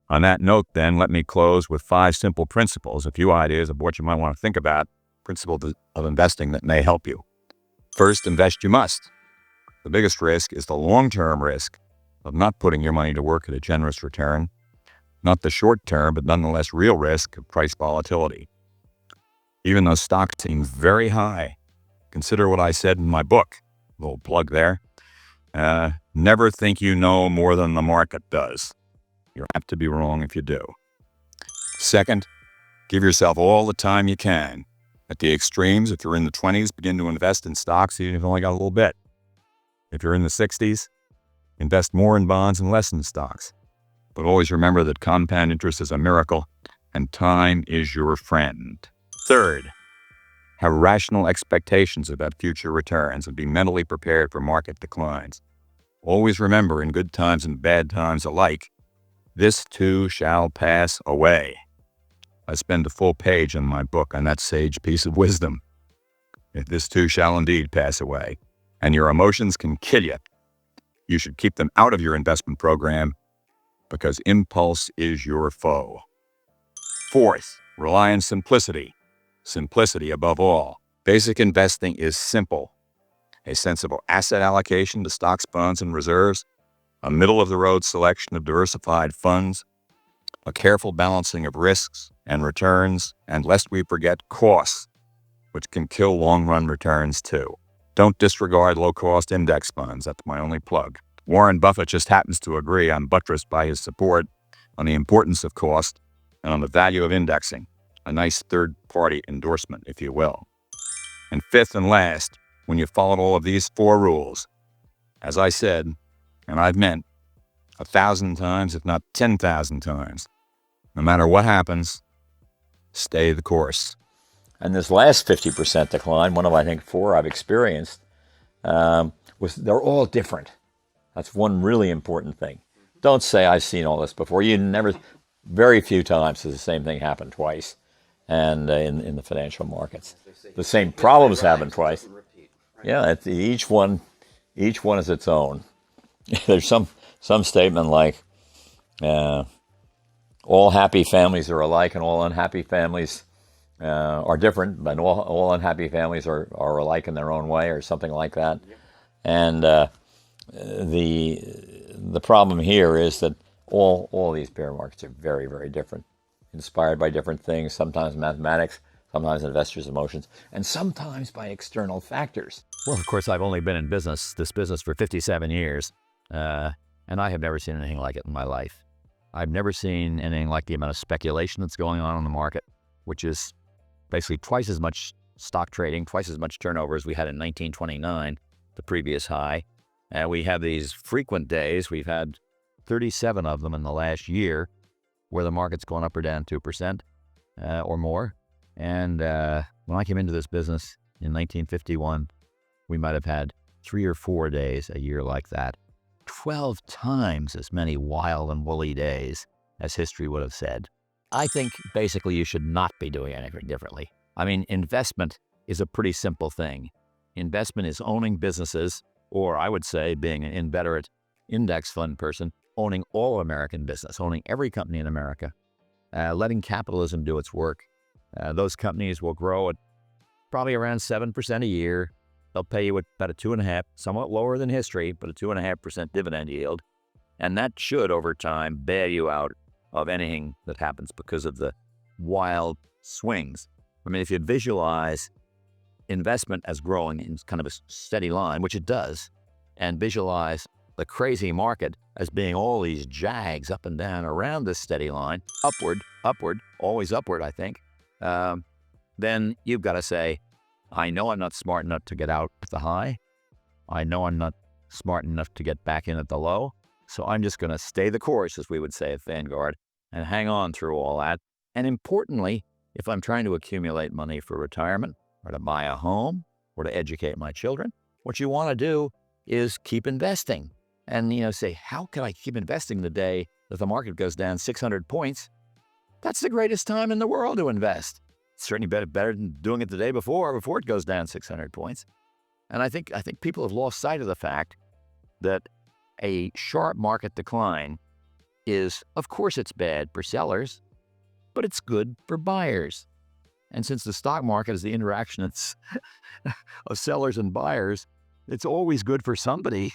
On that note, then, let me close with 5 simple principles, a few ideas of what you might want to think about, principles of investing that may help you. First, invest you must. The biggest risk is the long-term risk of not putting your money to work at a generous return, not the short-term, but nonetheless real risk of price volatility. Even though stocks seem very high, consider what I said in my book, a little plug there. Never think you know more than the market does. You're apt to be wrong if you do. Second, give yourself all the time you can. At the extremes, if you're in the 20s, begin to invest in stocks even if you've only got a little bit. If you're in the 60s, invest more in bonds and less in stocks. But always remember that compound interest is a miracle and time is your friend. Third, have rational expectations about future returns and be mentally prepared for market declines. Always remember, in good times and bad times alike, this too shall pass away. I spend a full page in my book on that sage piece of wisdom. This too shall indeed pass away, and your emotions can kill you. You should keep them out of your investment program because impulse is your foe. Fourth, rely on simplicity. Simplicity above all. Basic investing is simple. A sensible asset allocation to stocks, bonds, and reserves, a middle-of-the-road selection of diversified funds, a careful balancing of risks and returns, and lest we forget costs, which can kill long-run returns too. Don't disregard low-cost index funds. That's my only plug. Warren Buffett just happens to agree, I'm buttressed by his support, on the importance of cost and on the value of indexing. A nice third-party endorsement, if you will. And fifth and last, when you followed all of these 4 rules, as I said, and I've meant 1,000 times, if not 10,000 times, no matter what happens, stay the course. And this last 50% decline, one of, I think, 4 I've experienced, was they're all different. That's one really important thing. Don't say I've seen all this before. Very few times does the same thing happen twice. And in the financial markets, the same problems happen twice. Yeah, each one is its own. There's some statement like, all happy families are alike and all unhappy families are different, but all unhappy families are alike in their own way, or something like that. And the problem here is that all these bear markets are very, very different, inspired by different things, sometimes mathematics, sometimes investors' emotions, and sometimes by external factors. Well, of course, I've only been in this business for 57 years, and I have never seen anything like it in my life. I've never seen anything like the amount of speculation that's going on in the market, which is basically twice as much stock trading, twice as much turnover as we had in 1929, the previous high. We have these frequent days. We've had 37 of them in the last year where the market's gone up or down 2% or more. And when I came into this business in 1951, we might have had 3 or 4 days a year like that. 12 times as many wild and woolly days as history would have said. I think basically you should not be doing anything differently. I mean, investment is a pretty simple thing. Investment is owning businesses, or I would say, being an inveterate index fund person, owning all American business, owning every company in America, letting capitalism do its work. Those companies will grow at probably around 7% a year. They'll pay you about a 2.5%, somewhat lower than history, but a 2.5% dividend yield. And that should, over time, bail you out of anything that happens because of the wild swings. I mean, if you visualize investment as growing in kind of a steady line, which it does, and visualize the crazy market as being all these jags up and down around this steady line, upward, always upward, I think, then you've got to say, I know I'm not smart enough to get out at the high. I know I'm not smart enough to get back in at the low. So I'm just going to stay the course, as we would say at Vanguard, and hang on through all that. And importantly, if I'm trying to accumulate money for retirement, or to buy a home, or to educate my children, what you want to do is keep investing. And, say, how can I keep investing the day that the market goes down 600 points? That's the greatest time in the world to invest. It's certainly better than doing it the day before it goes down 600 points. And I think people have lost sight of the fact that a sharp market decline is, of course, it's bad for sellers, but it's good for buyers. And since the stock market is the interaction of sellers and buyers, it's always good for somebody.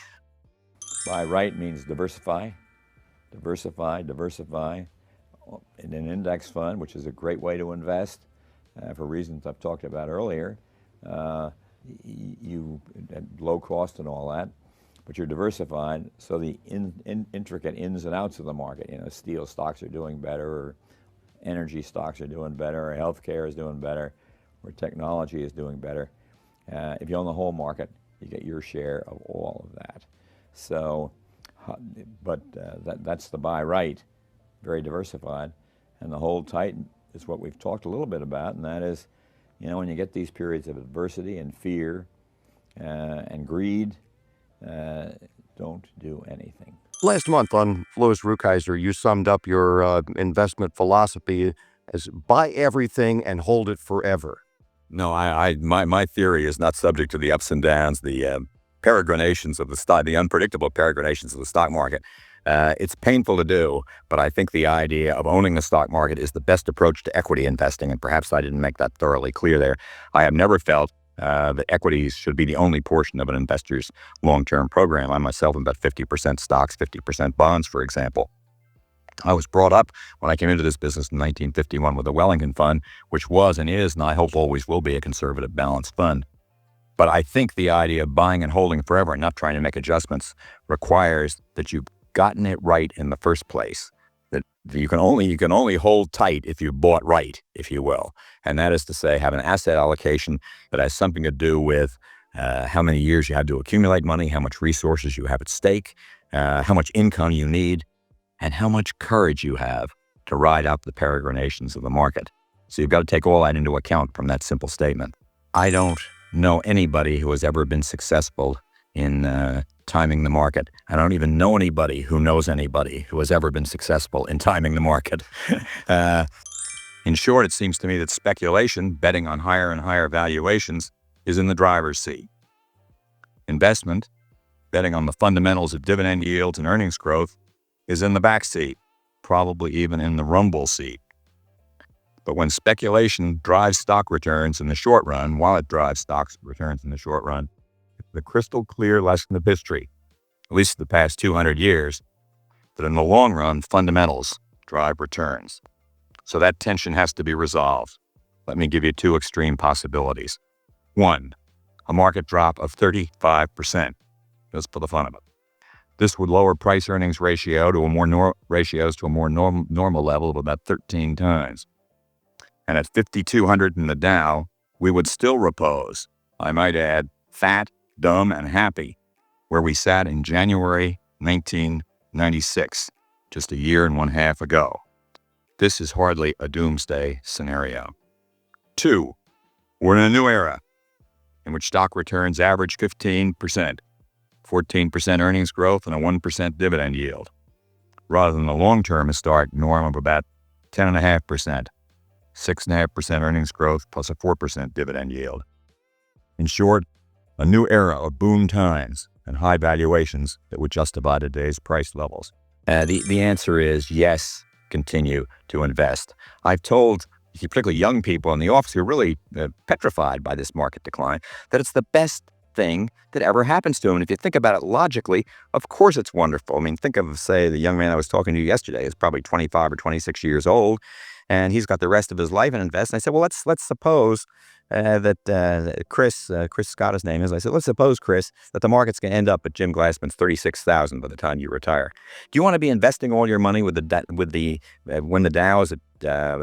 Buy right means diversify, diversify, diversify in an index fund, which is a great way to invest for reasons I've talked about earlier. You at low cost and all that, but you're diversified, so the intricate ins and outs of the market, steel stocks are doing better, or energy stocks are doing better, or healthcare is doing better, or technology is doing better. If you own the whole market, you get your share of all of that. So, but that's the buy right, very diversified, and the hold tight is what we've talked a little bit about, and that is, when you get these periods of adversity and fear and greed, don't do anything. Last month on Louis Rukeyser, you summed up your investment philosophy as buy everything and hold it forever. No, my theory is not subject to the ups and downs, the peregrinations of the stock, the unpredictable peregrinations of the stock market. It's painful to do, but I think the idea of owning the stock market is the best approach to equity investing, and perhaps I didn't make that thoroughly clear there. I have never felt that equities should be the only portion of an investor's long-term program. I myself am about 50% stocks, 50% bonds, for example. I was brought up when I came into this business in 1951 with the Wellington Fund, which was and is, and I hope always will be, a conservative balanced fund. But I think the idea of buying and holding forever and not trying to make adjustments requires that you've gotten it right in the first place. That you can only hold tight if you bought right, if you will. And that is to say, have an asset allocation that has something to do with how many years you have to accumulate money, how much resources you have at stake, how much income you need, and how much courage you have to ride out the peregrinations of the market. So you've got to take all that into account from that simple statement. I don't know anybody who has ever been successful in timing the market. I don't even know anybody who knows anybody who has ever been successful in timing the market. In short, it seems to me that speculation, betting on higher and higher valuations, is in the driver's seat. Investment, betting on the fundamentals of dividend yields and earnings growth, is in the back seat, probably even in the rumble seat. But when speculation drives stock returns in the short run, while it drives stock returns in the short run, the crystal clear lesson of history, at least the past 200 years, that in the long run, fundamentals drive returns. So that tension has to be resolved. Let me give you two extreme possibilities. One, a market drop of 35%, just for the fun of it. This would lower price-earnings ratio to a more normal level of about 13 times. And at 5,200 in the Dow, we would still repose, I might add, fat, dumb, and happy, where we sat in January 1996, just a year and one half ago. This is hardly a doomsday scenario. Two, we're in a new era in which stock returns average 15%, 14% earnings growth, and a 1% dividend yield, rather than the long-term historic norm of about 10.5%, 6.5% earnings growth plus a 4% dividend yield. In short, a new era of boom times and high valuations that would justify today's price levels. The answer is yes, continue to invest. I've told particularly young people in the office who are really petrified by this market decline that it's the best thing that ever happens to them. And if you think about it logically, of course it's wonderful. I mean, think of, say, the young man I was talking to yesterday is probably 25 or 26 years old, and he's got the rest of his life in invest. And I said, well, let's suppose that Chris Scott, his name is. I said, let's suppose, Chris, that the market's going to end up at Jim Glassman's 36,000 by the time you retire. Do you want to be investing all your money when the Dow is at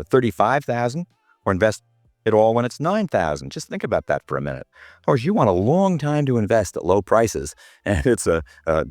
35,000, or invest it all when it's 9,000? Just think about that for a minute. Of course, you want a long time to invest at low prices, and it's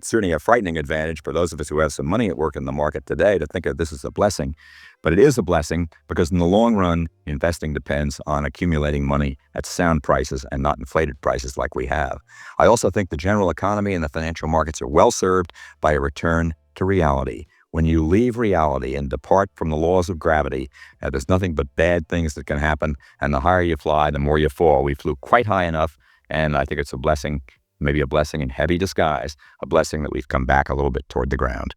certainly a frightening advantage for those of us who have some money at work in the market today to think of this as a blessing. But it is a blessing because in the long run, investing depends on accumulating money at sound prices and not inflated prices like we have. I also think the general economy and the financial markets are well served by a return to reality. When you leave reality and depart from the laws of gravity, there's nothing but bad things that can happen. And the higher you fly, the more you fall. We flew quite high enough, and I think it's a blessing, maybe a blessing in heavy disguise, a blessing that we've come back a little bit toward the ground.